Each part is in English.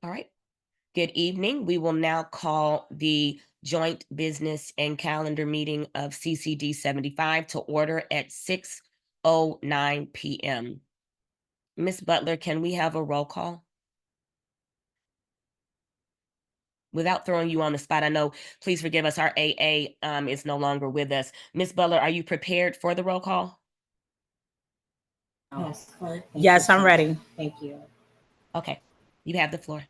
All right. Good evening. We will now call the joint business and calendar meeting of CCD75 to order at 6:09 p.m. Ms. Butler, can we have a roll call? Without throwing you on the spot, I know, please forgive us, our AA is no longer with us. Ms. Butler, are you prepared for the roll call? Yes, yes, I'm ready. Thank you. Okay, you have the floor.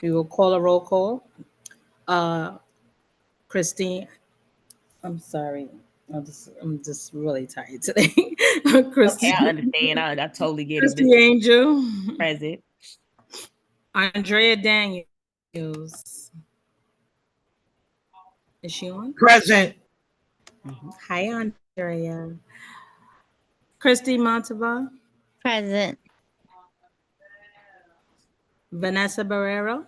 We will call a roll call. Christine, I'm sorry. I'm just really tired today. Okay, I understand. I totally get it. Christy Angel. Present. Andrea Daniels. Is she on? Present. Hi, Andrea. Christy Montava. Present. Vanessa Barrero.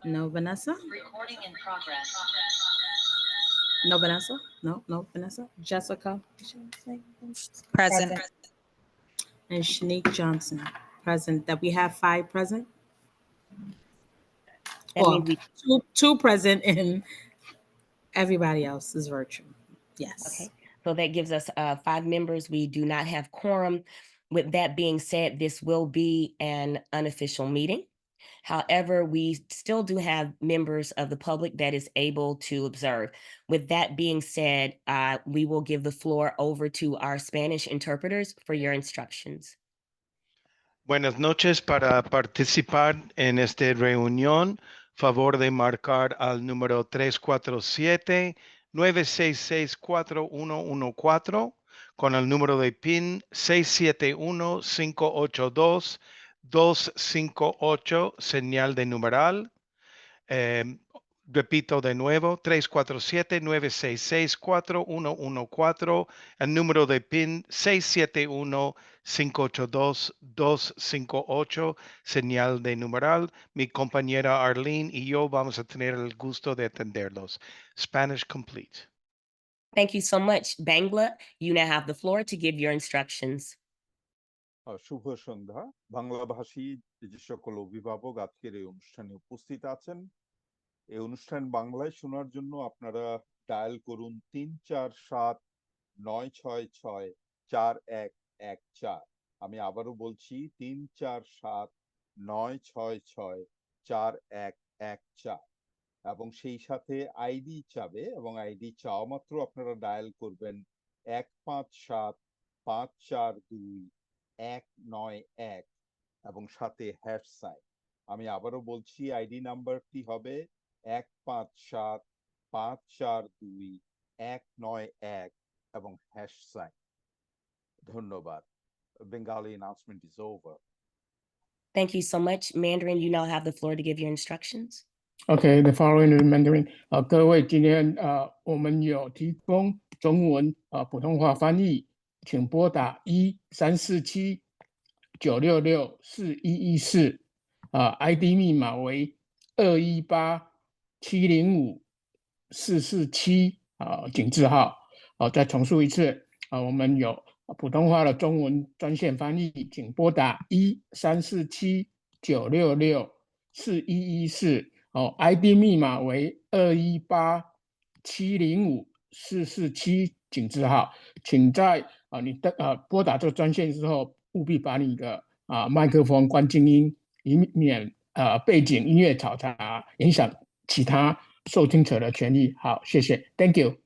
No, Vanessa. Recording in progress. No, Vanessa. No, Vanessa. Jessica. Present. And Shanique Johnson. Present. That we have 5 present. That means we two present and everybody else is virtual. Yes. Okay, so that gives us 5 members. We do not have quorum. With that being said, this will be an unofficial meeting. However, we still do have members of the public that is able to observe. With that being said, we will give the floor over to our Spanish interpreters for your instructions. Buenas noches. Para participar en esta reunión, favor de marcar al número 347-966-4114 con el número de PIN 671-582-258, señal de numeral. Repito de nuevo, 347-966-4114, el número de PIN 671-582-258, señal de numeral. Mi compañera Arlene y yo vamos a tener el gusto de atenderlos. Spanish complete. Thank you so much. Bangla, you now have the floor to give your instructions. শুভ সন্ধ্যা। বাংলাভাষী যে সকল অভিভাবক আজকের এই অনুষ্ঠানে উপস্থিত আছেন, এই অনুষ্ঠান বাংলায় শোনার জন্য আপনারা ডায়াল করুন 347-966-4114। আমি আবারও বলছি 347-966-4114 এবং সেই সাথে আইডি চাবে এবং আইডি চাওয়া মাত্র আপনারা ডায়াল করবেন 157-542-191 এবং সাথে হ্যাশ সাইন। আমি আবারও বলছি আইডি নাম্বারটি হবে 157-542-191 এবং হ্যাশ সাইন। ধন্যবাদ। Bengali announcement is over. Thank you so much. Mandarin, you now have the floor to give your instructions. Okay, the following is Mandarin. 各位，今天我们有提供中文普通话翻译，请拨打1377-966-4114，ID 密码为218705-447，井字号。再重述一次，我们有普通话的中文专线翻译，请拨打1377-966-4114。ID 密码为218705-447，井字号。请在你拨打这个专线之后，务必把你的麦克风关静音，以免背景音乐嘈杂影响其他受听者的权益。好，谢谢。Thank you.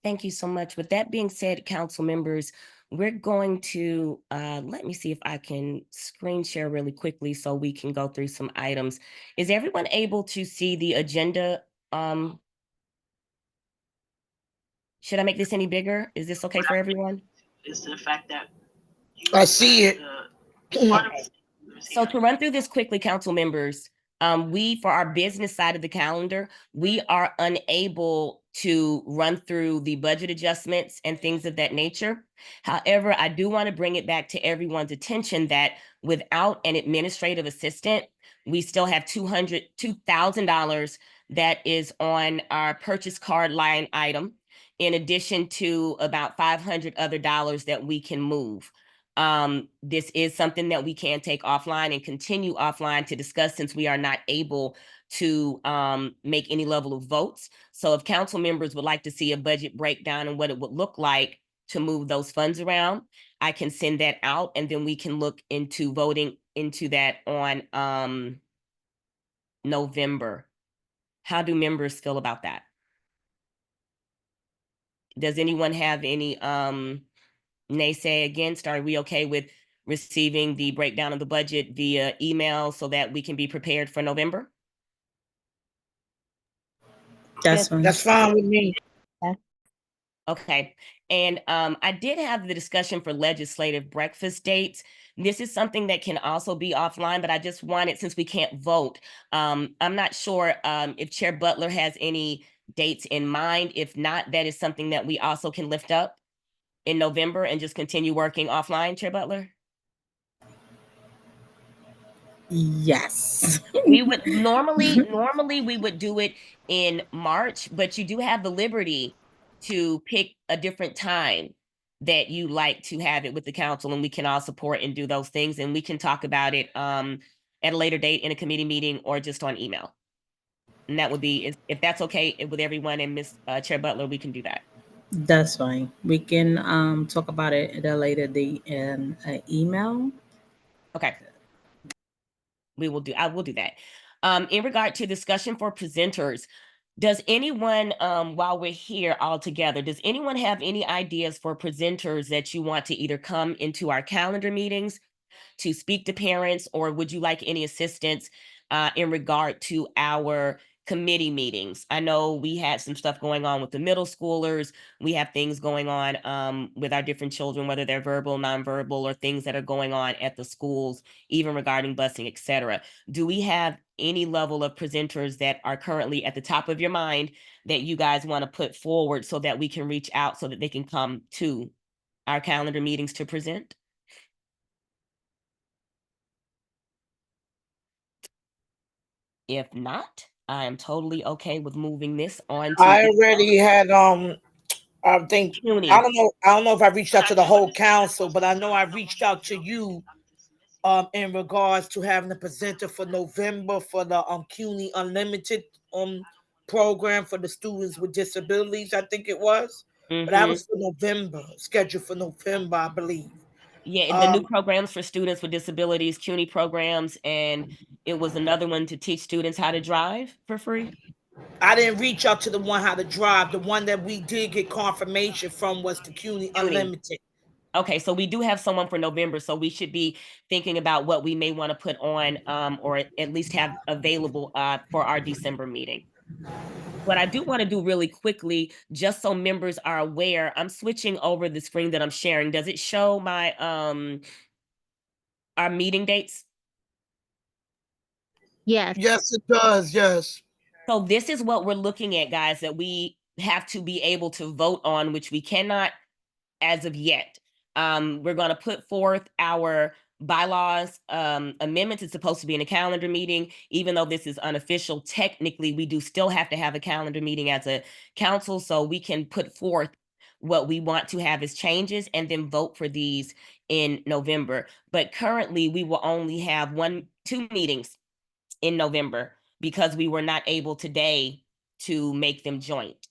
Thank you so much. With that being said, council members, we're going to, let me see if I can screen share really quickly so we can go through some items. Is everyone able to see the agenda? Should I make this any bigger? Is this okay for everyone? Is the fact that I see it. So to run through this quickly, council members, for our business side of the calendar, we are unable to run through the budget adjustments and things of that nature. However, I do want to bring it back to everyone's attention that without an administrative assistant, we still have $2,000 that is on our purchase card line item. in addition to about $500 other dollars that we can move. This is something that we can take offline and continue offline to discuss, since we are not able to make any level of votes. So if council members would like to see a budget breakdown and what it would look like to move those funds around, I can send that out, and then we can look into voting into that on November. How do members feel about that? Does anyone have any naysay against? Are we okay with receiving the breakdown of the budget via email so that we can be prepared for November? That's fine. That's fine with me. Okay. And I did have the discussion for legislative breakfast dates. This is something that can also be offline, but I just wanted, since we can't vote, I'm not sure if Chair Butler has any dates in mind. If not, that is something that we also can lift up in November and just continue working offline, Chair Butler? Yes. We would normally we would do it in March, but you do have the liberty to pick a different time that you like to have it with the council, and we can all support and do those things, and we can talk about it at a later date in a committee meeting or just on email. And that would be, if that's okay with everyone, and Miss Chair Butler, we can do that. That's fine. We can talk about it at a later date in an email. Okay. I will do that. In regard to discussion for presenters, does anyone, while we're here all together, does anyone have any ideas for presenters that you want to either come into our calendar meetings to speak to parents, or would you like any assistance in regard to our committee meetings? I know we had some stuff going on with the middle schoolers. We have things going on with our different children, whether they're verbal, nonverbal, or things that are going on at the schools, even regarding busing, etc. Do we have any level of presenters that are currently at the top of your mind that you guys want to put forward so that we can reach out so that they can come to our calendar meetings to present? If not, I am totally okay with moving this on to I already had I think CUNY. I don't know if I reached out to the whole council, but I know I reached out to you in regards to having a presenter for November for the CUNY Unlimited program for the students with disabilities, I think it was. But that was for November, scheduled for November, I believe. Yeah, the new programs for students with disabilities, CUNY programs, and it was another one to teach students how to drive for free. I didn't reach out to the one how to drive. The one that we did get confirmation from was the CUNY Unlimited. Okay, so we do have someone for November, so we should be thinking about what we may want to put on or at least have available for our December meeting. What I do want to do really quickly, just so members are aware, I'm switching over the screen that I'm sharing. Does it show my our meeting dates? Yes. Yes, it does. Yes. So this is what we're looking at, guys, that we have to be able to vote on, which we cannot as of yet. We're going to put forth our bylaws amendments. It's supposed to be in a calendar meeting. Even though this is unofficial, technically, we do still have to have a calendar meeting as a council, so we can put forth what we want to have as changes and then vote for these in November. But currently, we will only have 2 meetings in November because we were not able today to make them joint.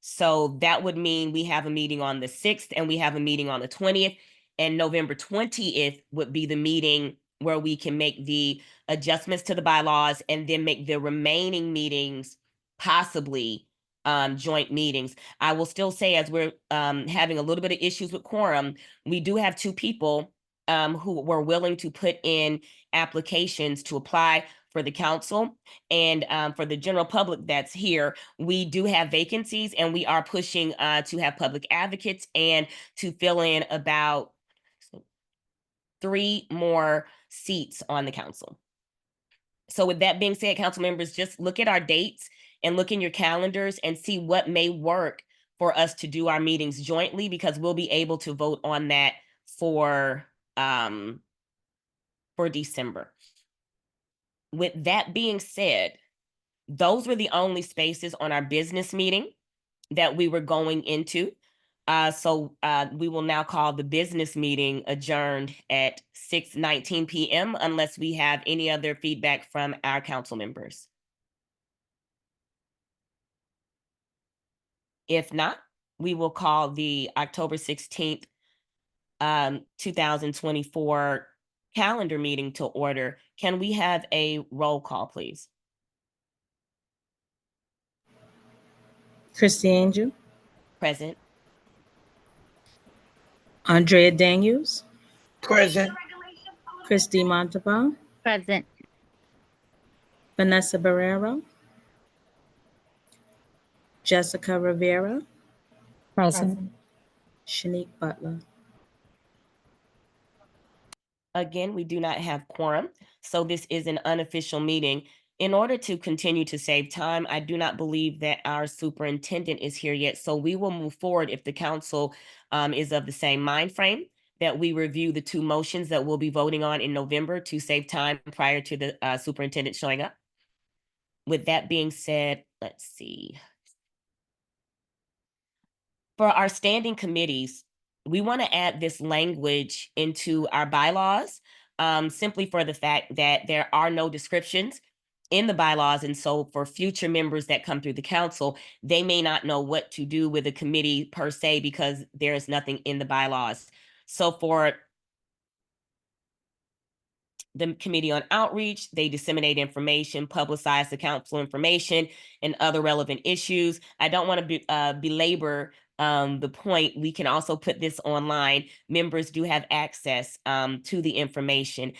So that would mean we have a meeting on the 6th and we have a meeting on the 20th, and November 20th would be the meeting where we can make the adjustments to the bylaws and then make the remaining meetings possibly joint meetings. I will still say, as we're having a little bit of issues with quorum, we do have 2 people who were willing to put in applications to apply for the council. And for the general public that's here, we do have vacancies, and we are pushing to have public advocates and to fill in about 3 more seats on the council. So with that being said, council members, just look at our dates and look in your calendars and see what may work for us to do our meetings jointly, because we'll be able to vote on that for December. With that being said, those were the only spaces on our business meeting. that we were going into. So we will now call the business meeting adjourned at 6:19 p.m. unless we have any other feedback from our council members. If not, we will call the October 16th, 2024 calendar meeting to order. Can we have a roll call, please? Christy Angel, Present. Andrea Daniels, Present. Christy Montalban, Present. Vanessa Barrero, Jessica Rivera, Present. Shanique Butler. Again, we do not have quorum, so this is an unofficial meeting. In order to continue to save time, I do not believe that our superintendent is here yet, so we will move forward if the council is of the same mind frame, that we review the two motions that we'll be voting on in November to save time prior to the superintendent showing up. With that being said, let's see. For our standing committees, we want to add this language into our bylaws, simply for the fact that there are no descriptions in the bylaws. And so for future members that come through the council, they may not know what to do with a committee per se, because there is nothing in the bylaws. So for the Committee on Outreach, they disseminate information, publicize the council information, and other relevant issues. I don't want to belabor the point. We can also put this online. Members do have access to the information.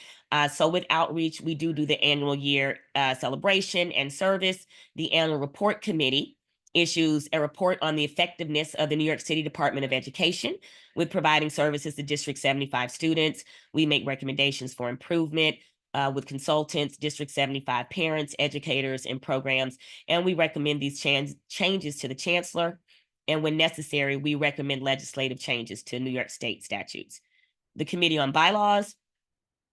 So with Outreach, we do the annual year celebration and service. The Annual Report Committee issues a report on the effectiveness of the New York City Department of Education with providing services to District 75 students. We make recommendations for improvement with consultants, District 75 parents, educators, and programs. And we recommend these changes to the chancellor. And when necessary, we recommend legislative changes to New York State statutes. The Committee on Bylaws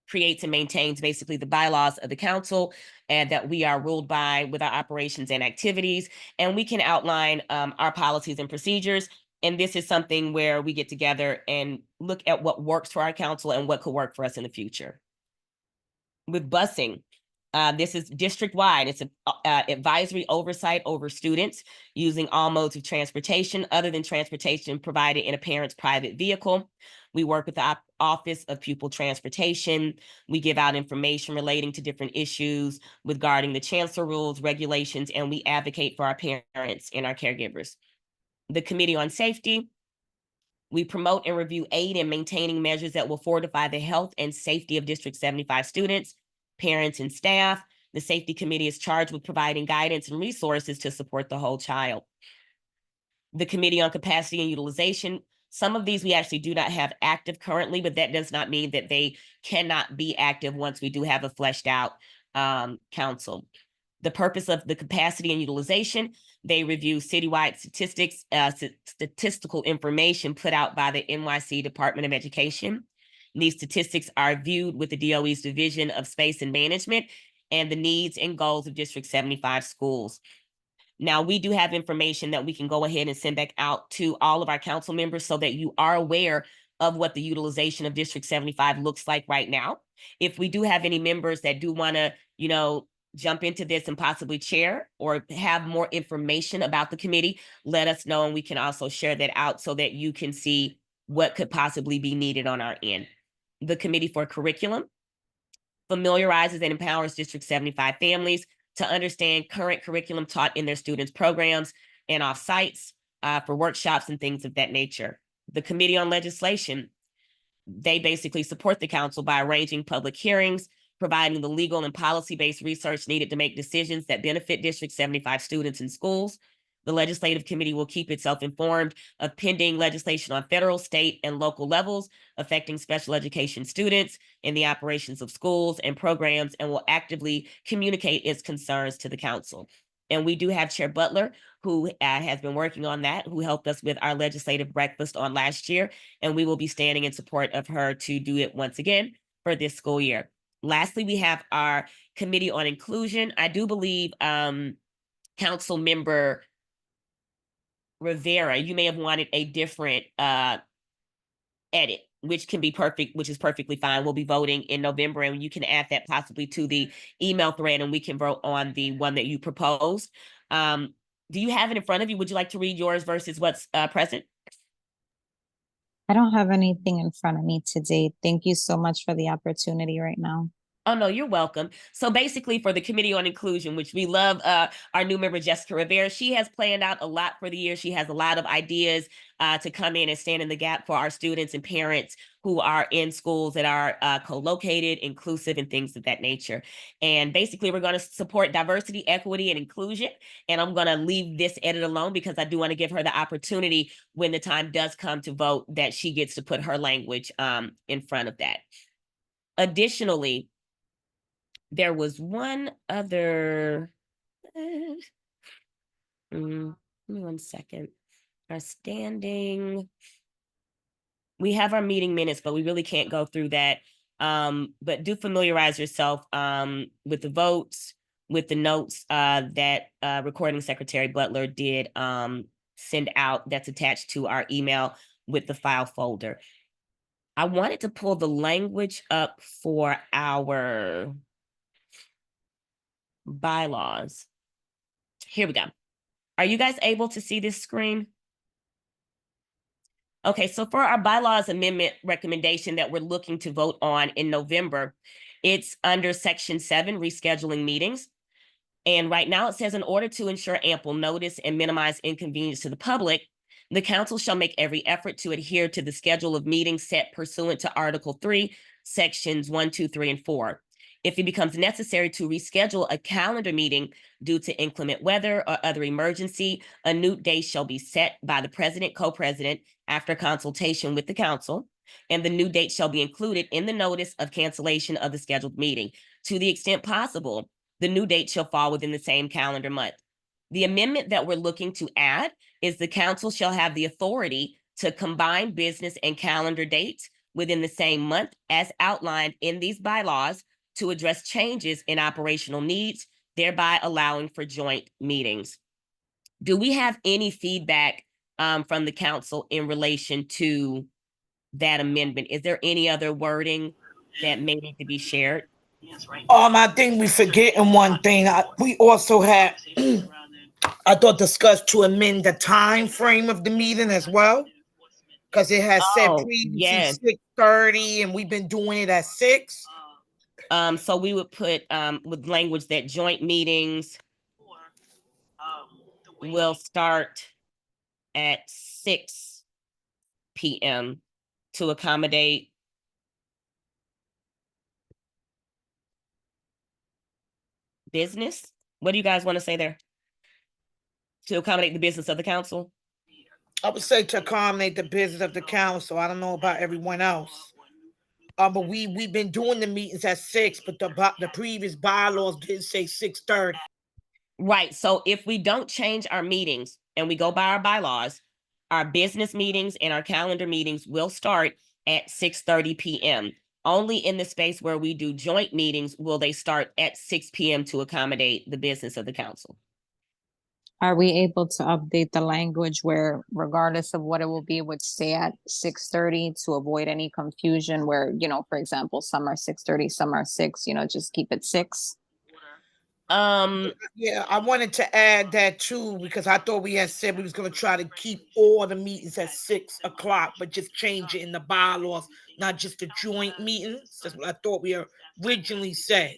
creates and maintains basically the bylaws of the council and that we are ruled by with our operations and activities. And we can outline our policies and procedures. And this is something where we get together and look at what works for our council and what could work for us in the future. With busing, this is district-wide. It's an advisory oversight over students using all modes of transportation other than transportation provided in a parent's private vehicle. We work with the Office of Pupil Transportation. We give out information relating to different issues regarding the chancellor rules, regulations, and we advocate for our parents and our caregivers. The Committee on Safety, we promote and review aid in maintaining measures that will fortify the health and safety of District 75 students, parents, and staff. The Safety Committee is charged with providing guidance and resources to support the whole child. The Committee on Capacity and Utilization, some of these we actually do not have active currently, but that does not mean that they cannot be active once we do have a fleshed out council. The purpose of the capacity and utilization, they review citywide statistics, statistical information put out by the NYC Department of Education. These statistics are viewed with the DOE's Division of Space and Management and the needs and goals of District 75 schools. Now, we do have information that we can go ahead and send back out to all of our council members so that you are aware of what the utilization of District 75 looks like right now. If we do have any members that do want to, jump into this and possibly chair or have more information about the committee, let us know, and we can also share that out so that you can see what could possibly be needed on our end. The Committee for Curriculum familiarizes and empowers District 75 families to understand current curriculum taught in their students' programs and off sites for workshops and things of that nature. The Committee on Legislation, they basically support the council by arranging public hearings, providing the legal and policy-based research needed to make decisions that benefit District 75 students and schools. The Legislative Committee will keep itself informed of pending legislation on federal, state, and local levels affecting special education students in the operations of schools and programs, and will actively communicate its concerns to the council. And we do have Chair Butler, who has been working on that, who helped us with our legislative breakfast on last year, and we will be standing in support of her to do it once again for this school year. Lastly, we have our Committee on Inclusion. I do believe Council Member Rivera, you may have wanted a different edit, which can be perfect, which is perfectly fine. We'll be voting in November, and you can add that possibly to the email thread, and we can vote on the one that you proposed. Do you have it in front of you? Would you like to read yours versus what's present? I don't have anything in front of me today. Thank you so much for the opportunity right now. Oh, no, you're welcome. So basically for the Committee on Inclusion, which we love, our new member, Jessica Rivera, she has planned out a lot for the year. She has a lot of ideas to come in and stand in the gap for our students and parents who are in schools that are co-located, inclusive, and things of that nature. And basically, we're going to support diversity, equity, and inclusion. And I'm going to leave this edit alone because I do want to give her the opportunity when the time does come to vote that she gets to put her language in front of that. Additionally, there was one other, give me 1 second. Our standing, we have our meeting minutes, but we really can't go through that. But do familiarize yourself with the votes, with the notes that Recording Secretary Butler did send out that's attached to our email with the file folder. I wanted to pull the language up for our bylaws. Here we go. Are you guys able to see this screen? Okay, so for our bylaws amendment recommendation that we're looking to vote on in November, it's under Section 7, rescheduling meetings. And right now it says, in order to ensure ample notice and minimize inconvenience to the public, the council shall make every effort to adhere to the schedule of meetings set pursuant to Article 3, Sections 1, 2, 3, and 4. If it becomes necessary to reschedule a calendar meeting due to inclement weather or other emergency, a new date shall be set by the president, co-president, after consultation with the council, and the new date shall be included in the notice of cancellation of the scheduled meeting. To the extent possible, the new date shall fall within the same calendar month. The amendment that we're looking to add is the council shall have the authority to combine business and calendar dates within the same month as outlined in these bylaws to address changes in operational needs, thereby allowing for joint meetings. Do we have any feedback from the council in relation to that amendment? Is there any other wording that may need to be shared? Yes, right. I think we forgetting one thing. We also had, I thought, discussed to amend the time frame of the meeting as well, because it has said Oh, previously yes. 6:30, and we've been doing it at 6. So we would put with language that joint meetings will start at 6 p.m. to accommodate business. What do you guys want to say there? To accommodate the business of the council? I would say to accommodate the business of the council. I don't know about everyone else. But we've been doing the meetings at 6, but the previous bylaws did say 6:30. Right. So if we don't change our meetings and we go by our bylaws, our business meetings and our calendar meetings will start at 6:30 p.m. Only in the space where we do joint meetings will they start at 6 p.m. to accommodate the business of the council. Are we able to update the language where regardless of what it will be, it would stay at 6:30 to avoid any confusion where, for example, some are 6:30, some are 6, just keep it 6? Yeah, I wanted to add that too, because I thought we had said we was going to try to keep all the meetings at 6 o'clock, but just change it in the bylaws, not just the joint meetings. That's what I thought we originally said.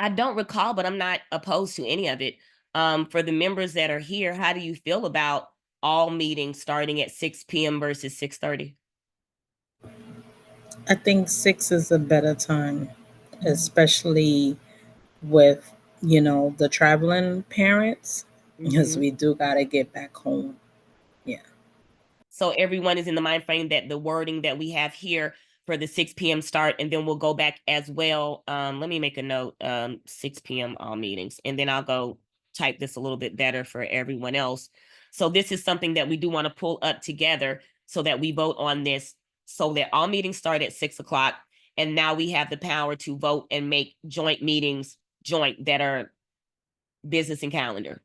I don't recall, but I'm not opposed to any of it. For the members that are here, how do you feel about all meetings starting at 6 p.m. versus 6:30? I think 6 is a better time, especially with, the traveling parents, because we do got to get back home. Yeah. So everyone is in the mind frame that the wording that we have here for the 6 p.m. start, and then we'll go back as well. Let me make a note, 6 p.m. all meetings, and then I'll go type this a little bit better for everyone else. So this is something that we do want to pull up together so that we vote on this so that all meetings start at 6 o'clock. And now we have the power to vote and make joint meetings joint that are business and calendar.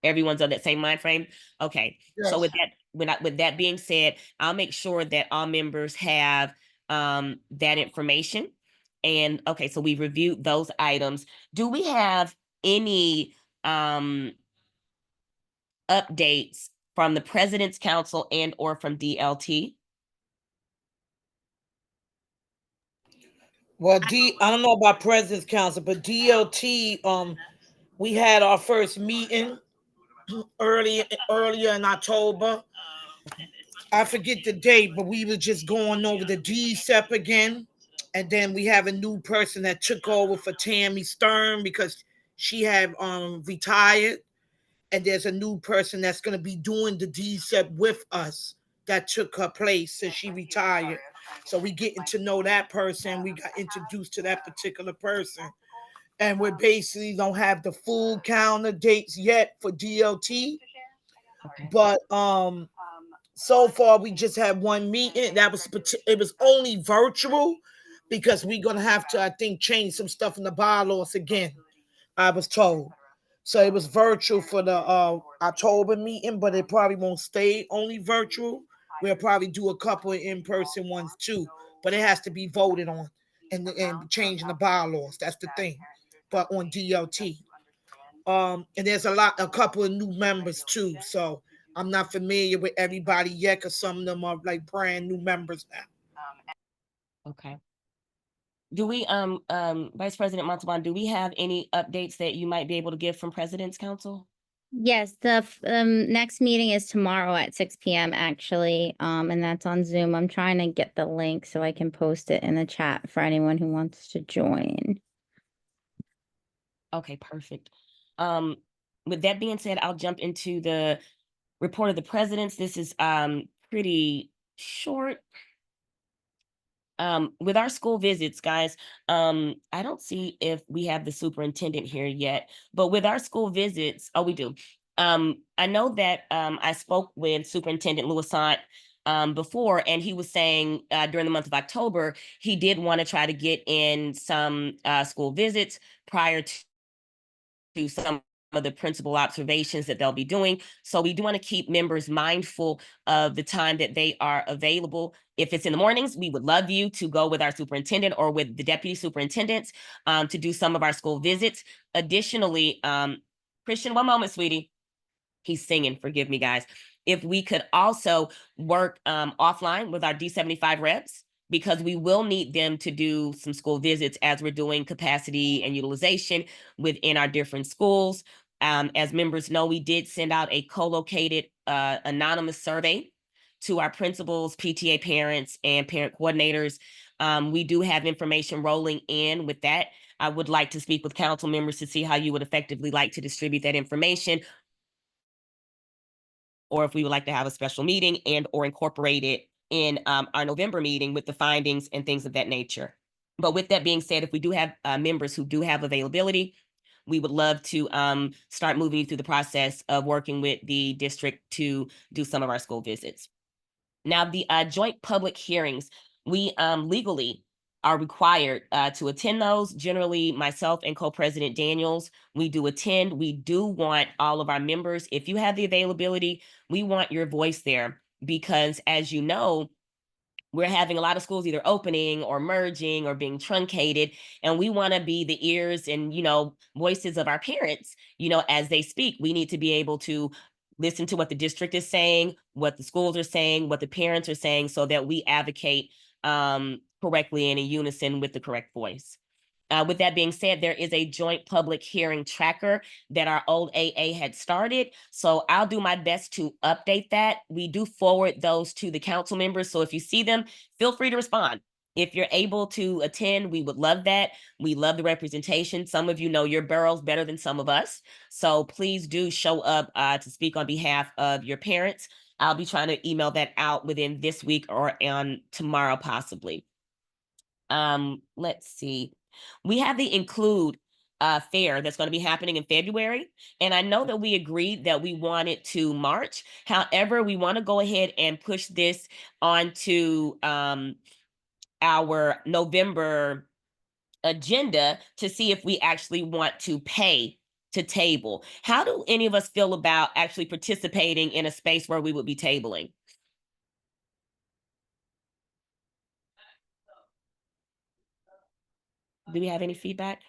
Everyone's on that same mind frame? Okay. So Yes. with that being said, I'll make sure that all members have that information. And okay, so we reviewed those items. Do we have any updates from the President's Council and or from DLT? Well, I don't know about President's Council, but DLT, we had our first meeting earlier in October. I forget the date, but we were just going over the DSEP again. And then we have a new person that took over for Tammy Stern because she had retired. And there's a new person that's going to be doing the DSEP with us that took her place since she retired. So we getting to know that person. We got introduced to that particular person. And we basically don't have the full calendar dates yet for DLT. Okay. But so far we just had one meeting. It was only virtual because we're gonna have to, I think, change some stuff in the bylaws again. I was told. So it was virtual for the October meeting, but it probably won't stay only virtual. We'll probably do a couple of in-person ones too, but it has to be voted on and changing the bylaws. That's the thing. But on DLT. And there's a couple of new members too. So I'm not familiar with everybody yet because some of them are like brand new members now. Okay. Do we, Vice President Montalban, do we have any updates that you might be able to give from President's Council? Yes, the next meeting is tomorrow at 6 p.m. actually, and that's on Zoom. I'm trying to get the link so I can post it in the chat for anyone who wants to join. Okay, perfect. With that being said, I'll jump into the report of the presidents. This is pretty short. With our school visits, guys, I don't see if we have the superintendent here yet, but with our school visits, oh, we do. I know that I spoke with Superintendent Louisant before, and he was saying during the month of October, he did want to try to get in some school visits prior to some of the principal observations that they'll be doing. So we do want to keep members mindful of the time that they are available. If it's in the mornings, we would love you to go with our superintendent or with the deputy superintendents to do some of our school visits. Additionally, Christian, one moment, sweetie. He's singing, forgive me, guys. If we could also work offline with our D75 reps, because we will need them to do some school visits as we're doing capacity and utilization within our different schools. As members know, we did send out a co-located anonymous survey to our principals, PTA parents, and parent coordinators. We do have information rolling in with that. I would like to speak with council members to see how you would effectively like to distribute that information, or if we would like to have a special meeting and or incorporate it in our November meeting with the findings and things of that nature. But with that being said, if we do have members who do have availability, we would love to start moving you through the process of working with the district to do some of our school visits. Now, the joint public hearings, we legally are required to attend those. Generally, myself and co-president Daniels, we do attend. We do want all of our members, if you have the availability, we want your voice there, because as you know, we're having a lot of schools either opening or merging or being truncated, and we want to be the ears and voices of our parents as they speak. We need to be able to listen to what the district is saying, what the schools are saying, what the parents are saying, so that we advocate correctly and in unison with the correct voice. With that being said, there is a joint public hearing tracker that our old AA had started. So I'll do my best to update that. We do forward those to the council members. So if you see them, feel free to respond. If you're able to attend, we would love that. We love the representation. Some of you know your boroughs better than some of us. So please do show up to speak on behalf of your parents. I'll be trying to email that out within this week or on tomorrow, possibly. Let's see. We have the Include fair that's going to be happening in February. And I know that we agreed that we wanted to March. However, we want to go ahead and push this onto our November agenda to see if we actually want to pay to table. How do any of us feel about actually participating in a space where we would be tabling? Do we have any feedback?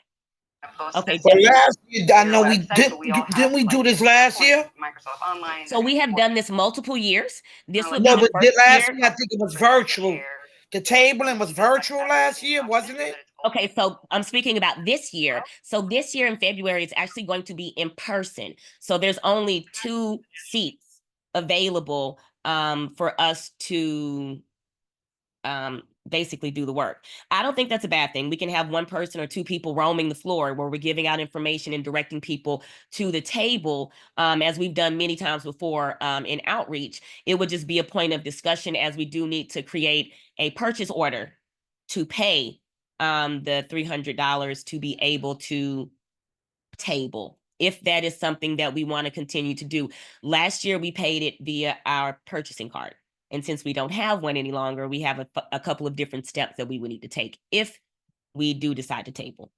Okay, Well, last year, I know we didn't we do this last year? so we have done this multiple years. This would be No, the but first last year. year I think it was virtual. The tabling was virtual last year, wasn't it? Okay, so I'm speaking about this year. So this year in February, it's actually going to be in person. So there's only 2 seats available for us to basically do the work. I don't think that's a bad thing. We can have 1 person or 2 people roaming the floor where we're giving out information and directing people to the table, as we've done many times before in outreach. It would just be a point of discussion, as we do need to create a purchase order to pay the $300 to be able to table, if that is something that we want to continue to do. Last year, we paid it via our purchasing card. And since we don't have one any longer, we have a couple of different steps that we would need to take if we do decide to table.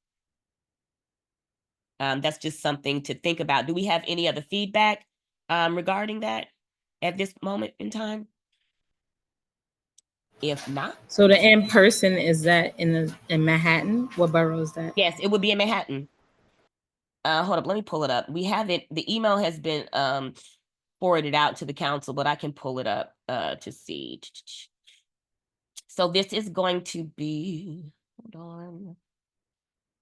That's just something to think about. Do we have any other feedback regarding that at this moment in time? If not, So the in person, is that in Manhattan? What borough is that? yes, it would be in Manhattan. Hold up, let me pull it up. We have it. The email has been forwarded out to the council, but I can pull it up to see. So this is going to be, hold on.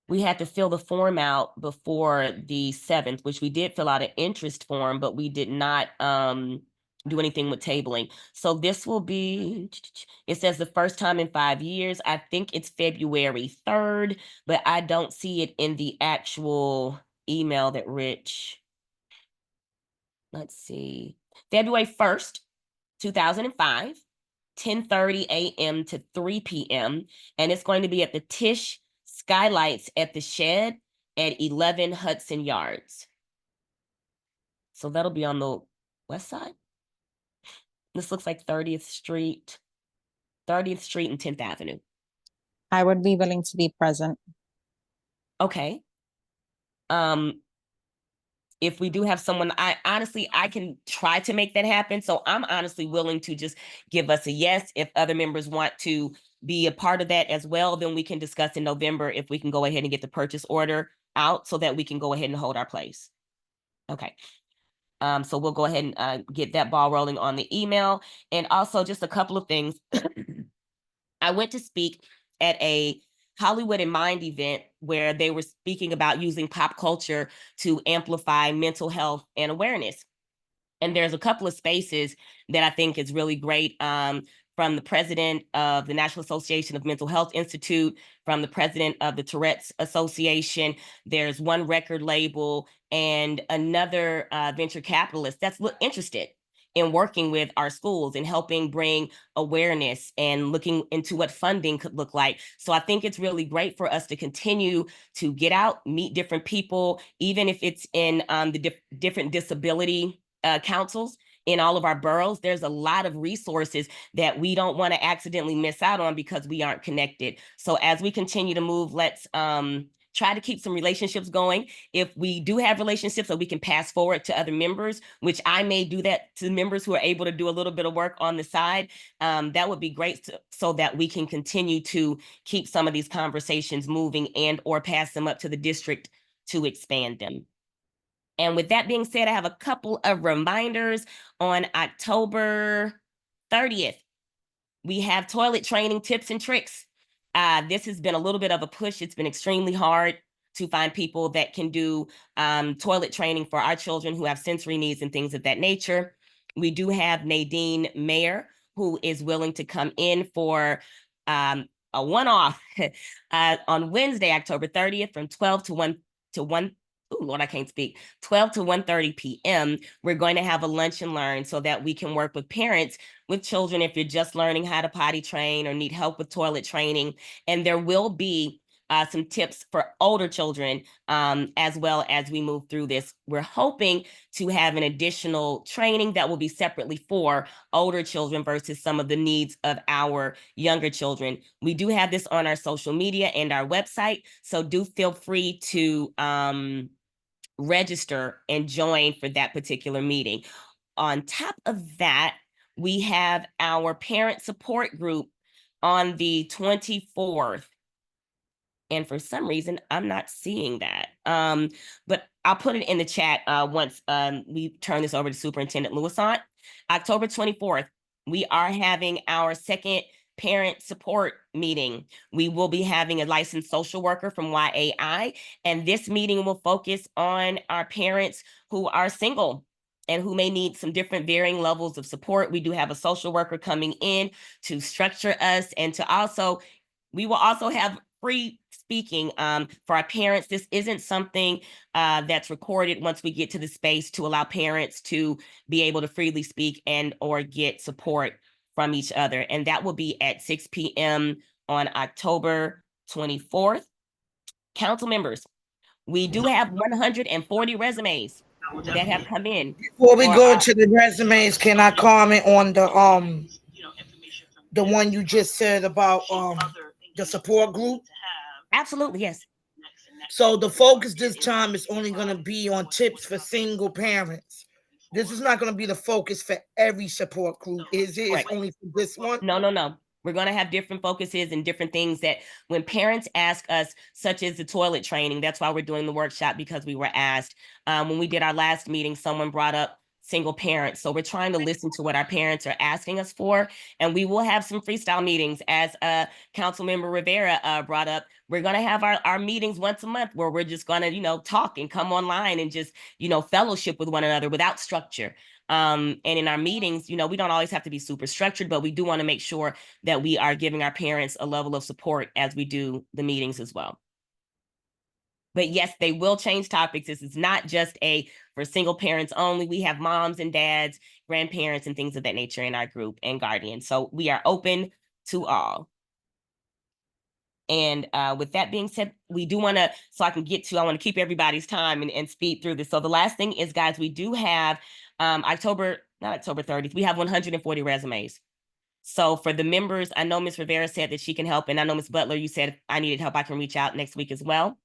We had to fill the form out before the 7th, which we did fill out an interest form, but we did not do anything with tabling. So this will be, it says the first time in 5 years. I think it's February 3rd, but I don't see it in the actual email that Rich, let's see, February 1st, 2005, 10:30 a.m. to 3 p.m. And it's going to be at the Tisch Skylights at the Shed at 11 Hudson Yards. So that'll be on the west side. This looks like 30th Street and 10th Avenue. I would be willing to be present. Okay. If we do have someone, I can try to make that happen. So I'm honestly willing to just give us a yes. If other members want to be a part of that as well, then we can discuss in November if we can go ahead and get the purchase order out so that we can go ahead and hold our place. Okay. So we'll go ahead and get that ball rolling on the email. And also just a couple of things. I went to speak at a Hollywood in Mind event where they were speaking about using pop culture to amplify mental health and awareness. And there's a couple of spaces that I think is really great, from the president of the National Association of Mental Health Institute, from the president of the Tourette's Association. There's one record label and another venture capitalist that's interested in working with our schools and helping bring awareness and looking into what funding could look like. So I think it's really great for us to continue to get out, meet different people, even if it's in the different disability councils in all of our boroughs. There's a lot of resources that we don't want to accidentally miss out on because we aren't connected. So as we continue to move, let's try to keep some relationships going. If we do have relationships that we can pass forward to other members, which I may do that to members who are able to do a little bit of work on the side, that would be great so that we can continue to keep some of these conversations moving and or pass them up to the district to expand them. And with that being said, I have a couple of reminders. On October 30th, we have toilet training tips and tricks. This has been a little bit of a push. It's been extremely hard to find people that can do toilet training for our children who have sensory needs and things of that nature. We do have Nadine Mayer, who is willing to come in for a one-off on Wednesday, October 30th from 12 to 1 to 1. Oh, Lord, I can't speak. 12 to 1:30 p.m. We're going to have a lunch and learn so that we can work with parents with children if you're just learning how to potty train or need help with toilet training. And there will be some tips for older children as well as we move through this. We're hoping to have an additional training that will be separately for older children versus some of the needs of our younger children. We do have this on our social media and our website, so do feel free to register and join for that particular meeting. On top of that, we have our parent support group on the 24th. And for some reason, I'm not seeing that. But I'll put it in the chat once we turn this over to Superintendent Louisant. October 24th, we are having our second parent support meeting. We will be having a licensed social worker from YAI, and this meeting will focus on our parents who are single and who may need some different varying levels of support. We do have a social worker coming in to structure us and to also, we will also have free speaking for our parents. This isn't something that's recorded once we get to the space to allow parents to be able to freely speak and or get support from each other. And that will be at 6 p.m. on October 24th. Council members, we do have 140 resumes that have come in. Before we go into the resumes, can I comment on the one you just said about the support group? Absolutely, yes. So the focus this time is only going to be on tips for single parents. This is not going to be the focus for every support group, is it? It's only for this one? No. We're going to have different focuses and different things that when parents ask us, such as the toilet training, that's why we're doing the workshop, because we were asked. When we did our last meeting, someone brought up single parents. So we're trying to listen to what our parents are asking us for. And we will have some freestyle meetings, as Councilmember Rivera brought up. We're going to have our meetings once a month where we're just going to, talk and come online and just, fellowship with one another without structure. And in our meetings, we don't always have to be super structured, but we do want to make sure that we are giving our parents a level of support as we do the meetings as well. But yes, they will change topics. This is not just for single parents only. We have moms and dads, grandparents, and things of that nature in our group, and guardians. So we are open to all. And with that being said, we do want to, I want to keep everybody's time and speed through this. So the last thing is, guys, we do have not October 30th, we have 140 resumes. So for the members, I know Ms. Rivera said that she can help, and I know Ms. Butler, you said if I needed help, I can reach out next week as well.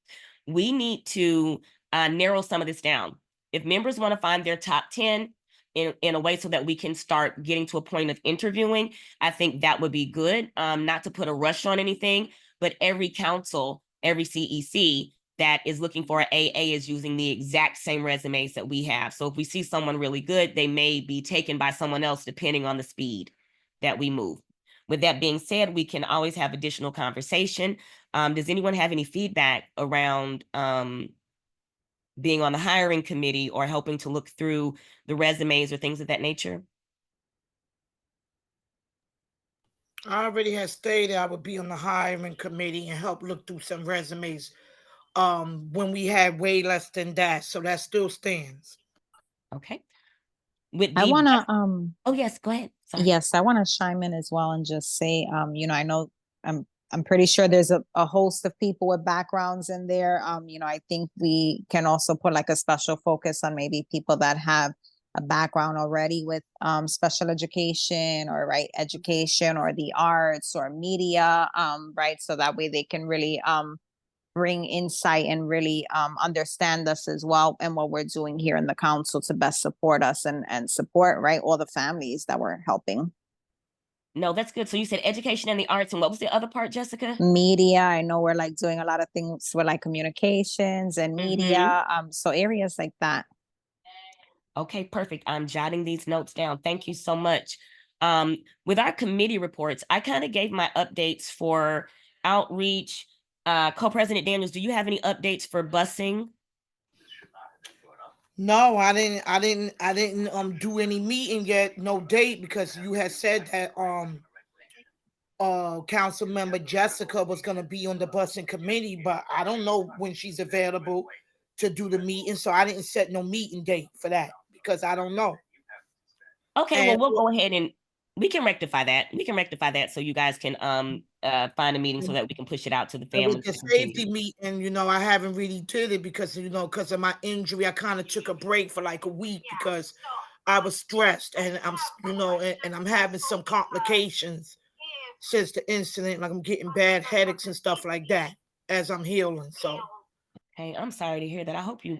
We need to narrow some of this down. If members want to find their top 10 in a way so that we can start getting to a point of interviewing, I think that would be good. Not to put a rush on anything, but every council, every CEC that is looking for an AA is using the exact same resumes that we have. So if we see someone really good, they may be taken by someone else depending on the speed that we move. With that being said, we can always have additional conversation. Does anyone have any feedback around being on the hiring committee or helping to look through the resumes or things of that nature? I already had stated I would be on the hiring committee and help look through some resumes when we had way less than that. So that still stands. Okay. I want to oh yes, go ahead. Sorry. Yes, I want to chime in as well and just say, I know I'm pretty sure there's a host of people with backgrounds in there. I think we can also put like a special focus on maybe people that have a background already with special education or education or the arts or media, so that way they can really bring insight and really understand us as well and what we're doing here in the council to best support us and support all the families that we're helping. No, that's good. So you said education and the arts, and what was the other part, Jessica? Media. I know we're doing a lot of things with communications and media. So areas like that. Okay, perfect. I'm jotting these notes down. Thank you so much. With our committee reports, I kind of gave my updates for outreach. Co-President Daniels, do you have any updates for busing? No, I didn't do any meeting yet, no date, because you had said that council member Jessica was going to be on the busing committee, but I don't know when she's available to do the meeting, so I didn't set no meeting date for that because I don't know. Okay, well, we'll go ahead and we can rectify that. We can rectify that so you guys can find a meeting so that we can push it out to the families. With the safety meeting, I haven't really did it because because of my injury. I kind of took a break for like a week because I was stressed and I'm and I'm having some complications since the incident. Like I'm getting bad headaches and stuff like that as I'm healing. So Hey, I'm sorry to hear that. I hope you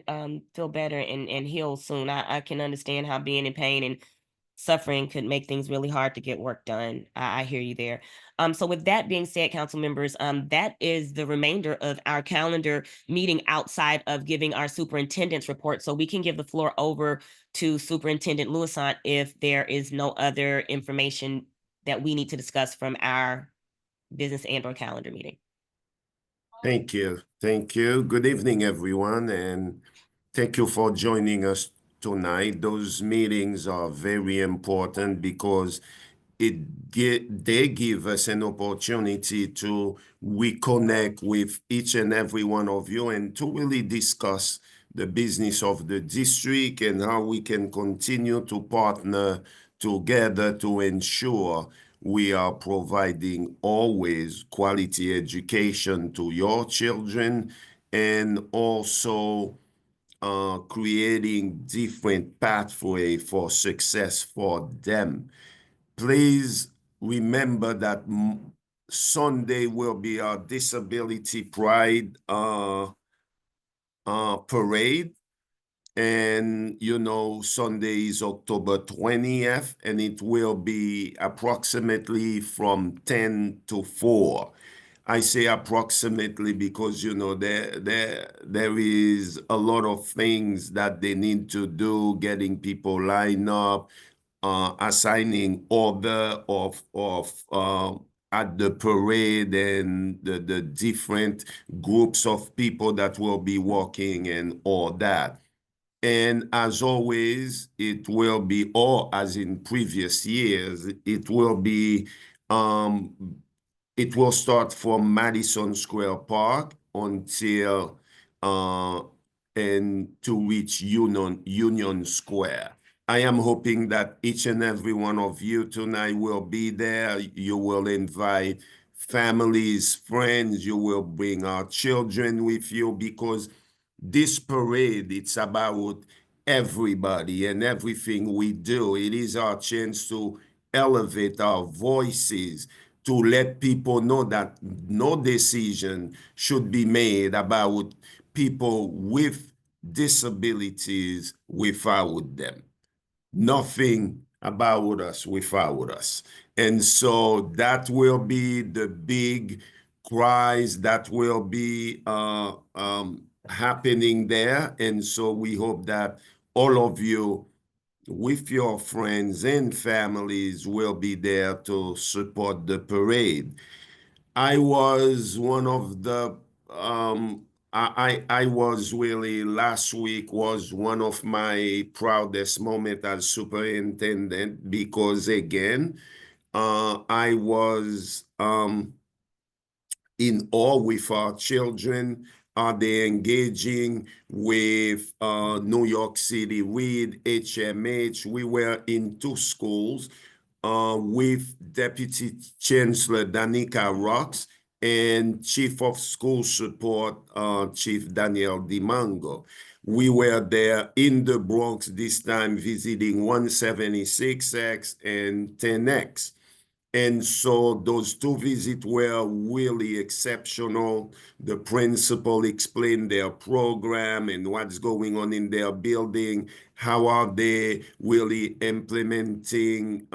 feel better and heal soon. I can understand how being in pain and suffering could make things really hard to get work done. I hear you there. So with that being said, council members, that is the remainder of our calendar meeting outside of giving our superintendent's report. So we can give the floor over to Superintendent Louisant if there is no other information that we need to discuss from our business and or calendar meeting. Thank you. Thank you. Good evening, everyone, and thank you for joining us tonight. Those meetings are very important because they give us an opportunity to reconnect with each and every one of you and to really discuss the business of the district and how we can continue to partner together to ensure we are providing always quality education to your children and also creating different pathway for success for them. Please remember that Sunday will be our Disability Pride parade. And, you know, Sunday is October 20th, and it will be approximately from 10 to 4. I say approximately because, you know, there is a lot of things that they need to do, getting people lined up, assigning order of at the parade and the different groups of people that will be walking and all that. And as always, it will be, or as in previous years, it will start from Madison Square Park until and to reach Union Square. I am hoping that each and every one of you tonight will be there. You will invite families, friends, you will bring our children with you because this parade, it's about everybody and everything we do. It is our chance to elevate our voices, to let people know that no decision should be made about people with disabilities without them. Nothing about us without us. And so that will be the big cries that will be happening there. And so we hope that all of you with your friends and families will be there to support the parade. I was one of the I was really, last week was one of my proudest moment as superintendent because again I was in awe with our children. Are they engaging with New York City with HMH? We were in 2 schools with Deputy Chancellor Danica Rocks and Chief of School Support, Chief Daniel Dimango. We were there in the Bronx this time visiting 176X and 10X. And so those 2 visits were really exceptional. The principal explained their program and what's going on in their building. How are they really implementing,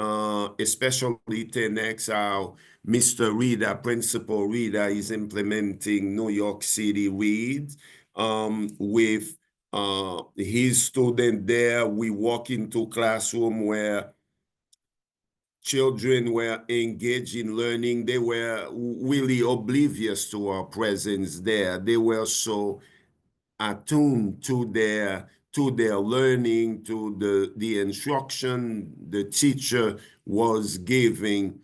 especially 10X, how Mr. Reader, Principal Reader, is implementing New York City Read with his student there. We walk into classroom where children were engaged in learning. They were really oblivious to our presence there. They were so attuned to their learning, to the instruction the teacher was giving.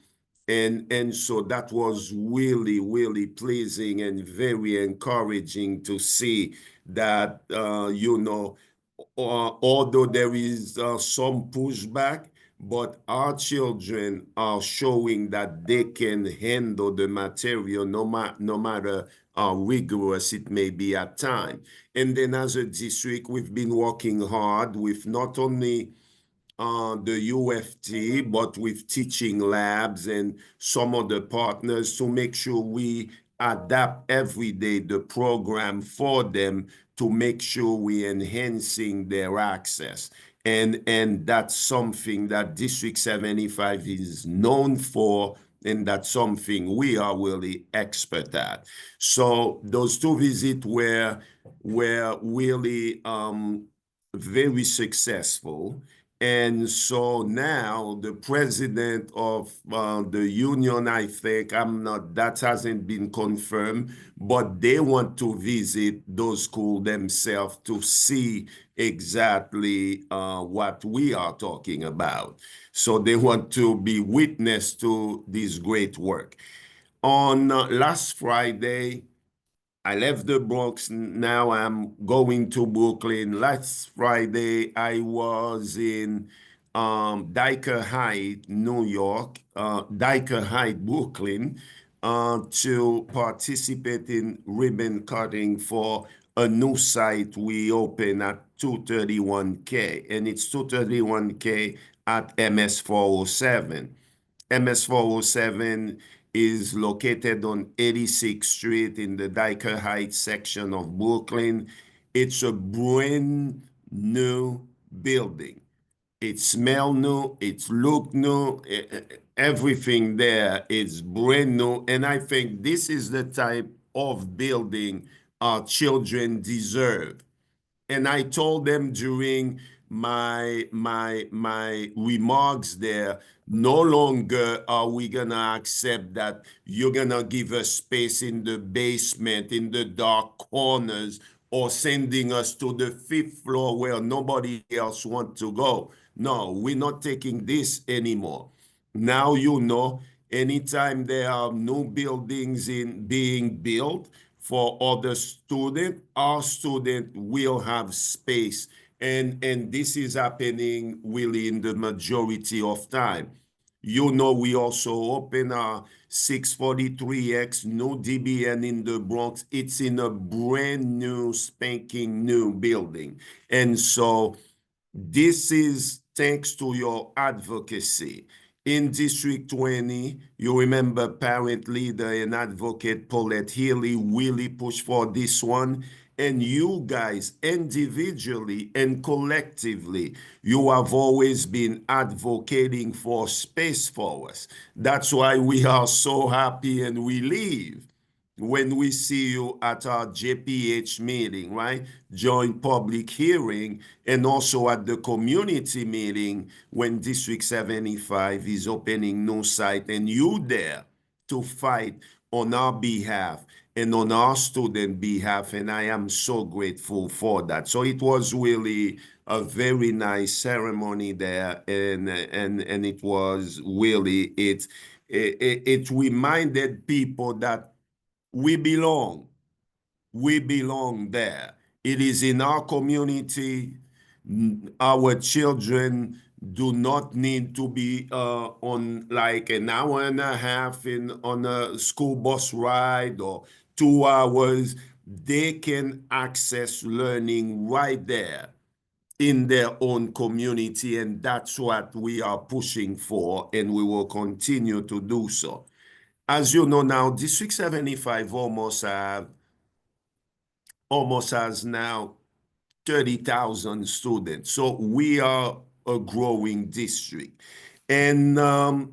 And so that was really, really pleasing and very encouraging to see that, you know, although there is some pushback, but our children are showing that they can handle the material no matter how rigorous it may be at times. And then as a district, we've been working hard with not only the UFT, but with teaching labs and some other partners to make sure we adapt every day the program for them to make sure we're enhancing their access. And that's something that District 75 is known for, and that's something we are really expert at. So those two visits were really very successful. And so now the president of the union, I think, that hasn't been confirmed, but they want to visit those schools themselves to see exactly what we are talking about. So they want to be witness to this great work. On last Friday, I left the Bronx. Now I'm going to Brooklyn. Last Friday, I was in Dyker Heights, New York, Dyker Heights, Brooklyn, to participate in ribbon cutting for a new site we open at 231K, and it's 231K at MS 407. MS 407 is located on 86th Street in the Dyker Heights section of Brooklyn. It's a brand new building. It smells new, it looks new, everything there is brand new. And I think this is the type of building our children deserve. And I told them during my remarks there, no longer are we gonna accept that you're gonna give us space in the basement, in the dark corners, or sending us to the fifth floor where nobody else wants to go. No, we're not taking this anymore. Now you know, anytime there are new buildings being built for other students, our student will have space. And this is happening really in the majority of time. You know, we also open our 643X new DBN in the Bronx. It's in a brand new, spanking new building. And so this is thanks to your advocacy. In District 20, you remember parent leader and advocate Paulette Healy really pushed for this one. And you guys, individually and collectively, you have always been advocating for space for us. That's why we are so happy and relieved when we see you at our JPH meeting, right? Joint public hearing, and also at the community meeting when District 75 is opening new site, and you there to fight on our behalf and on our student behalf, and I am so grateful for that. So it was really a very nice ceremony there, and it was really it reminded people that we belong. We belong there. It is in our community. Our children do not need to be on like an hour and a half on a school bus ride or 2 hours. They can access learning right there in their own community, and that's what we are pushing for, and we will continue to do so. As you know now, District 75 almost has now 30,000 students. So we are a growing district. And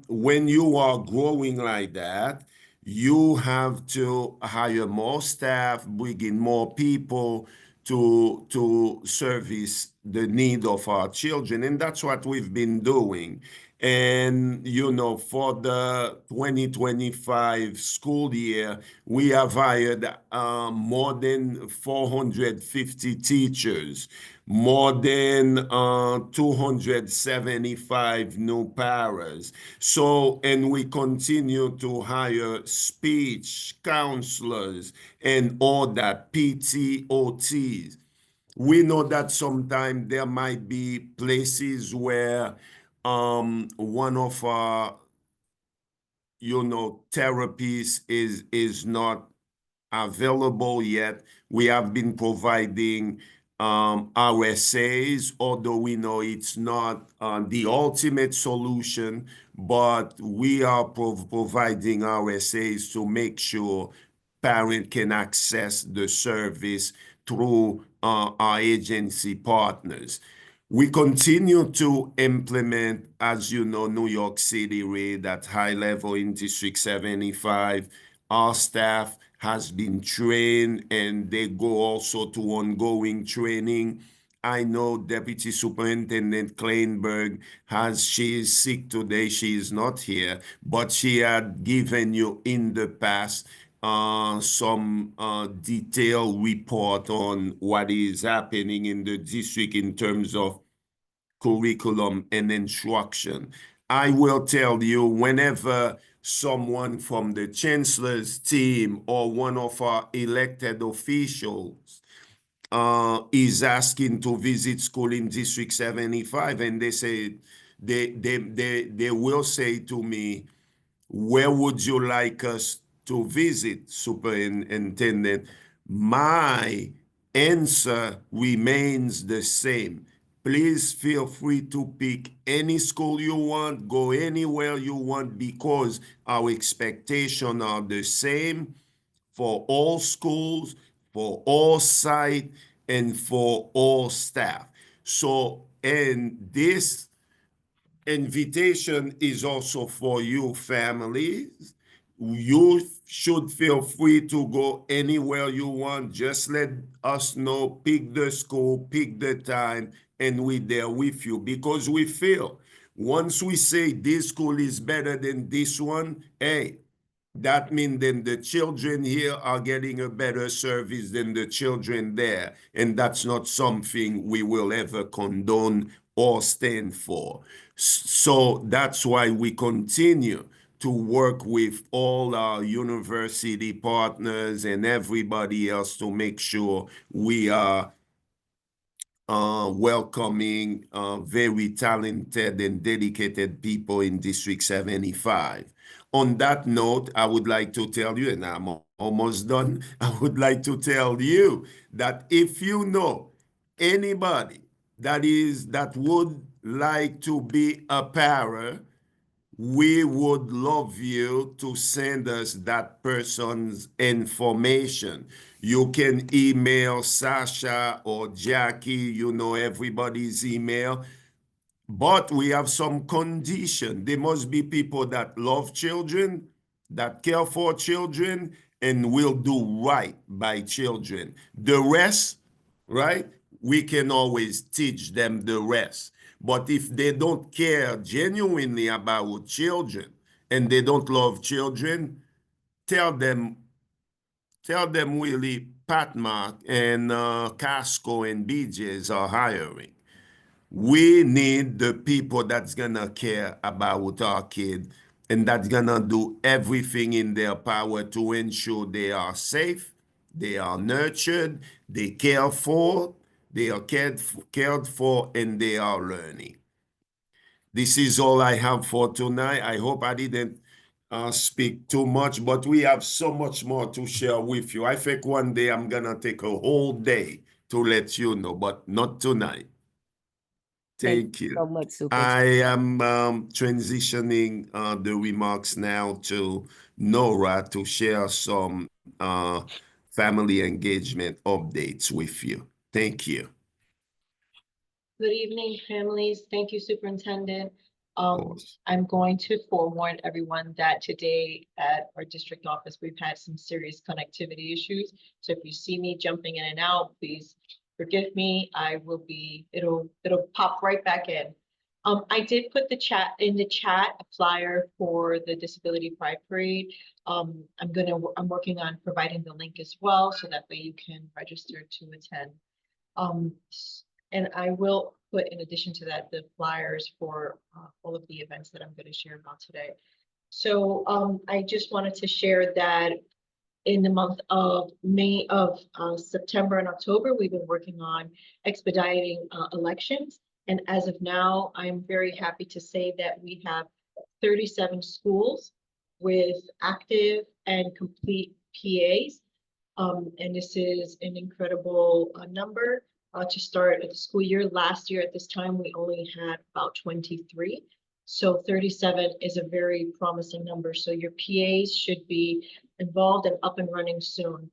when you are growing like that, you have to hire more staff, bring in more people to service the need of our children. And that's what we've been doing. And, you know, for the 2025 school year, we have hired more than 450 teachers, more than 275 new paras. So, and we continue to hire speech counselors and all that, PTOTs. We know that sometimes there might be places where one of our therapies is not available yet. We have been providing RSAs, although we know it's not the ultimate solution, but we are providing RSAs to make sure parent can access the service through our agency partners. We continue to implement, as you know, New York City rate at high level in District 75. Our staff has been trained and they go also to ongoing training. I know Deputy Superintendent Kleinberg she is sick today, she is not here, but she had given you in the past some detailed report on what is happening in the district in terms of curriculum and instruction. I will tell you, whenever someone from the chancellor's team or one of our elected officials is asking to visit school in District 75, and they will say to me, where would you like us to visit, Superintendent? My answer remains the same. Please feel free to pick any school you want, go anywhere you want, because our expectations are the same for all schools, for all sites, and for all staff. So, and this invitation is also for you families. You should feel free to go anywhere you want. Just let us know, pick the school, pick the time, and we're there with you, because we feel once we say this school is better than this one, hey, that means then the children here are getting a better service than the children there. And that's not something we will ever condone or stand for. So that's why we continue to work with all our university partners and everybody else to make sure we are welcoming very talented and dedicated people in District 75. On that note, I would like to tell you, and I'm almost done, I would like to tell you that if you know anybody that would like to be a para, we would love you to send us that person's information. You can email Sasha or Jackie, you know everybody's email. But we have some condition. There must be people that love children, that care for children, and will do right by children. The rest, right? We can always teach them the rest. But if they don't care genuinely about children and they don't love children, tell them really Patmark and Casco and BJ's are hiring. We need the people that's gonna care about our kid and that's gonna do everything in their power to ensure they are safe, they are nurtured, they care for, they are cared for, and they are learning. This is all I have for tonight. I hope I didn't speak too much, but we have so much more to share with you. I think one day I'm gonna take a whole day to let you know, but not tonight. Thank you. So much, I Superintendent. am transitioning the remarks now to Nora to share some family engagement updates with you. Thank you. Good evening, families. Thank you, Superintendent. Of course. I'm going to forewarn everyone that today at our district office, we've had some serious connectivity issues. So if you see me jumping in and out, please forgive me. It'll pop right back in. I did put in the chat a flyer for the Disability Pride Parade. I'm working on providing the link as well, so that way you can register to attend. And I will put, in addition to that, the flyers for all of the events that I'm going to share about today. So I just wanted to share that in the month of September and October, we've been working on expediting elections. And as of now, I'm very happy to say that we have 37 schools with active and complete PAs. And this is an incredible number. To start at the school year. Last year at this time, we only had about 23. So 37 is a very promising number. So your PAs should be involved and up and running soon.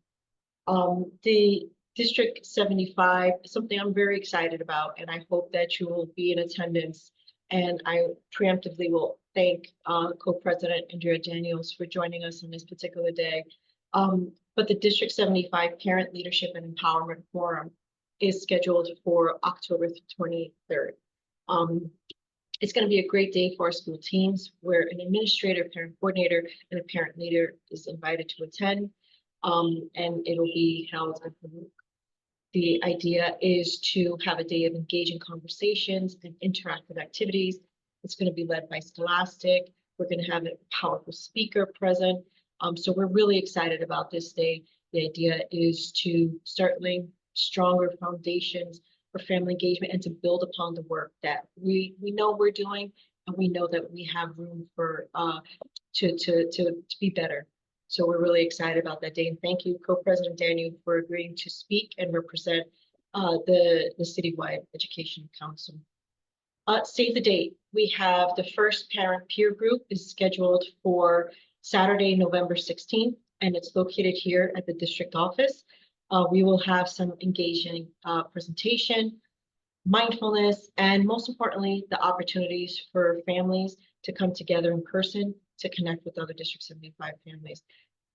The District 75, something I'm very excited about, and I hope that you will be in attendance. And I preemptively will thank Co-President Andrea Daniels for joining us on this particular day. But the District 75 Parent Leadership and Empowerment Forum is scheduled for October 23rd. It's going to be a great day for our school teams, where an administrator, parent coordinator, and a parent leader is invited to attend. And it'll be held at the MOOC. The idea is to have a day of engaging conversations and interactive activities. It's going to be led by Scholastic. We're going to have a powerful speaker present. So we're really excited about this day. The idea is to start laying stronger foundations for family engagement and to build upon the work that we know we're doing, and we know that we have room for to be better. So we're really excited about that day. And thank you, Co-President Daniel, for agreeing to speak and represent the Citywide Education Council. Save the date. We have the first parent peer group is scheduled for Saturday, November 16th, and it's located here at the district office. We will have some engaging presentation, mindfulness, and most importantly, the opportunities for families to come together in person to connect with other District 75 families.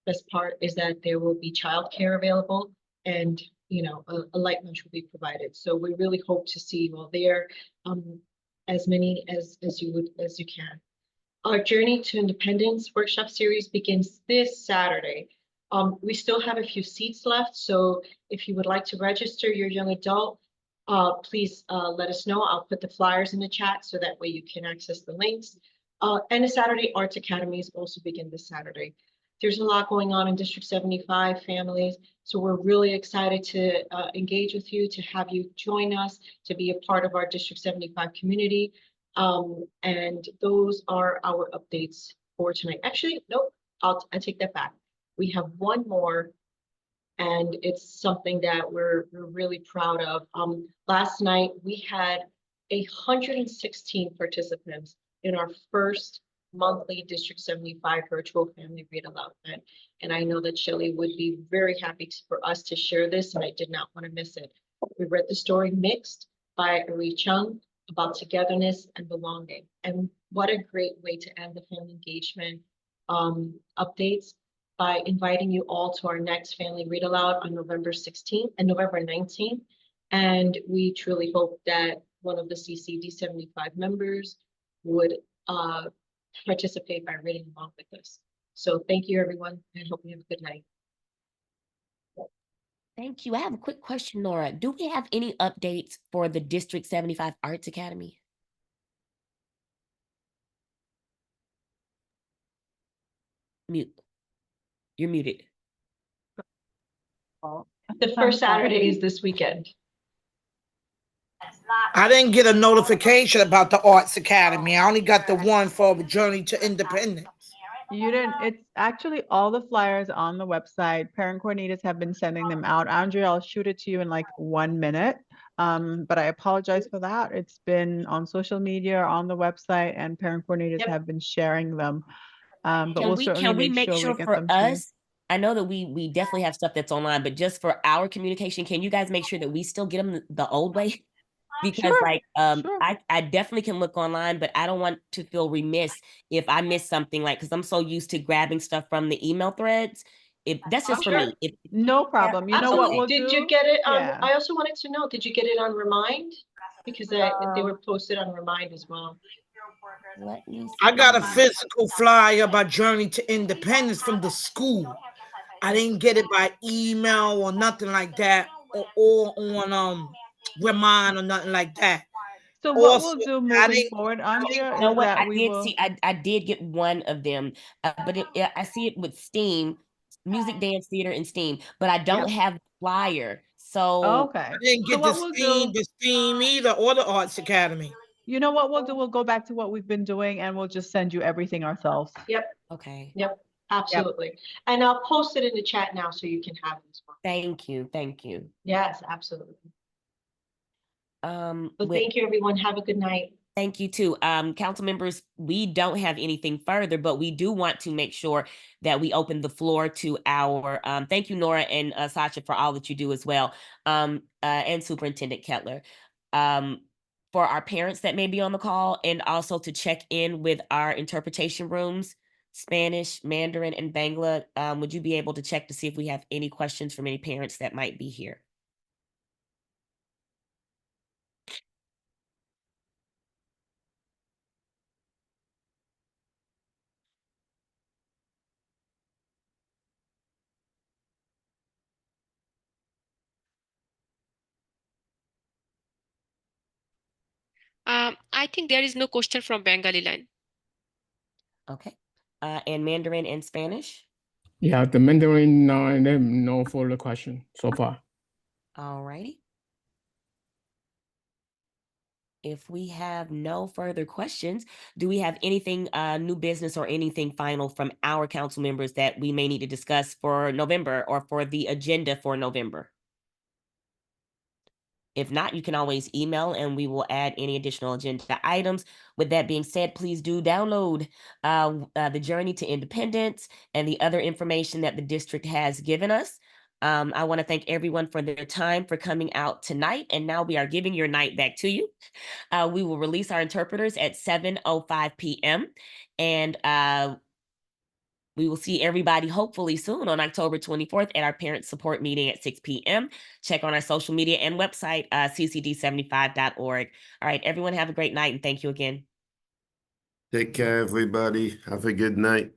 Best part is that there will be childcare available, and a light lunch will be provided. So we really hope to see you all there, as many as you can. Our Journey to Independence workshop series begins this Saturday. We still have a few seats left, so if you would like to register your young adult, please let us know. I'll put the flyers in the chat so that way you can access the links. And the Saturday Arts Academies also begin this Saturday. There's a lot going on in District 75 families, so we're really excited to engage with you, to have you join us, to be a part of our District 75 community. And those are our updates for tonight. Actually, nope, I take that back. We have one more, and it's something that we're really proud of. Last night we had 116 participants in our first monthly District 75 virtual family read aloud event. And I know that Shelley would be very happy for us to share this, and I did not want to miss it. We read the story Mixed by Ari Chung about togetherness and belonging. And what a great way to end the family engagement updates by inviting you all to our next family read aloud on November 16th and November 19th. And we truly hope that one of the CCD75 members would participate by reading along with us. So thank you, everyone, and hope you have a good night. Thank you. I have a quick question, Laura. Do we have any updates for the District 75 Arts Academy? Mute. You're muted. The first Saturday is this weekend. I didn't get a notification about the Arts Academy. I only got the one for Journey to Independence. You didn't. It's actually all the flyers on the website. Parent coordinators have been sending them out. Andrea, I'll shoot it to you in like 1 minute. But I apologize for that. It's been on social media, on the website, and parent coordinators have been sharing them. But we'll certainly make sure we get them to you. I know that we definitely have stuff that's online, but just for our communication, can you guys make sure that we still get them the old way? Because I definitely can look online, but I don't want to feel remiss if I miss something, like, because I'm so used to grabbing stuff from the email threads. If that's just for me. No problem. You know what we'll do? Did you get it on? I also wanted to know, did you get it on Remind? Because they were posted on Remind as well. I got a physical flyer about Journey to Independence from the school. I didn't get it by email or nothing like that, or on Remind or nothing like that. So what we'll do moving forward, Andrea, you know is what? that I did get one of them, but I see it with STEAM, Music, Dance, Theater, and STEAM, but I don't have the flyer. So okay. I didn't get the STEAM either, or the Arts Academy. You know what we'll do? We'll go back to what we've been doing, and we'll just send you everything ourselves. Yep. Okay. Yep. Absolutely. Yep. And I'll post it in the chat now so you can have this one. Thank you. Thank you. Yes, absolutely. Well, thank you, everyone. Have a good night. Thank you too. Council members, we don't have anything further, but we do want to make sure that we open the floor to our, thank you, Nora and Sasha, for all that you do as well, and Superintendent Kettler. For our parents that may be on the call, and also to check in with our interpretation rooms, Spanish, Mandarin, and Bangla, would you be able to check to see if we have any questions from any parents that might be here? I think there is no question from Bengali line. Okay. And Mandarin and Spanish? Yeah, the Mandarin, no further question so far. All righty. If we have no further questions, do we have anything new business or anything final from our council members that we may need to discuss for November or for the agenda for November? If not, you can always email and we will add any additional agenda items. With that being said, please do download the Journey to Independence and the other information that the district has given us. I want to thank everyone for their time for coming out tonight. And now we are giving your night back to you. We will release our interpreters at 7:05 p.m. And we will see everybody hopefully soon on October 24th at our parent support meeting at 6 p.m. Check on our social media and website, ccd75.org. All right, everyone have a great night and thank you again. Take care, everybody. Have a good night.